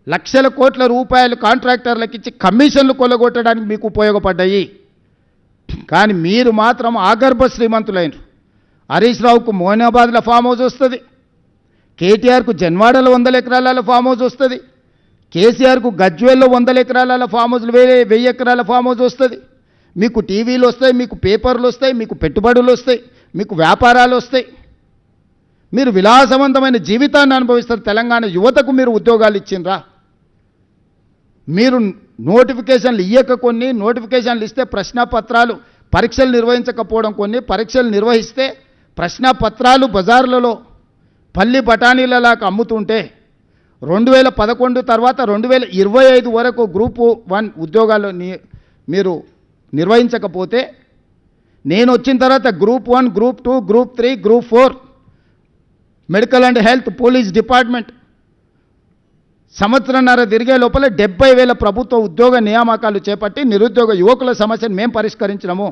లక్షల కోట్ల రూపాయలు కాంట్రాక్టర్లకు ఇచ్చి కమిషన్లు కొల్లగొట్టడానికి మీకు ఉపయోగపడ్డాయి. కానీ మీరు మాత్రం ఆగర్భ శ్రీమంతులైనరు. హరీష్ రావుకు మోయినాబాద్లో ఫామ్ హౌస్ వస్తుంది, కేటీఆర్కు జన్వాడలో 100 ఎకరాల ఫామ్ హౌస్ వస్తుంది, కేసీఆర్కు గజ్వేల్లో 100 ఎకరాల ఫామ్ హౌస్లు 1000 ఎకరాల ఫామ్ హౌస్ వస్తుంది. మీకు టీవీలు వస్తాయి, మీకు పేపర్లు వస్తాయి, మీకు పెట్టుబడులు వస్తాయి, మీకు వ్యాపారాలు వస్తాయి. మీరు విలాసవంతమైన జీవితాన్ని అనుభవిస్తారు. తెలంగాణ యువతకు మీరు ఉద్యోగాలు ఇచ్చిండ్రా? మీరు నోటిఫికేషన్లు ఇయ్యక కొన్ని, నోటిఫికేషన్లు ఇస్తే ప్రశ్నపత్రాలు పరీక్షలు నిర్వహించకపోవడం కొన్ని, పరీక్షలు నిర్వహిస్తే ప్రశ్నపత్రాలు బజార్లలో పల్లి బఠానీలలాగా అమ్ముతుంటే 2011 తర్వాత 2025 వరకు గ్రూప్ 1 ఉద్యోగాలు మీరు నిర్వహించకపోతే, నేను వచ్చిన తర్వాత group 1, group 2, group 3, group 4, medical and health, police department సంవత్సరంన్నర తిరిగే లోపల 70,000 ప్రభుత్వ ఉద్యోగ నియామకాలు చేపట్టి నిరుద్యోగ యువకుల సమస్యను మేము పరిష్కరించినాము.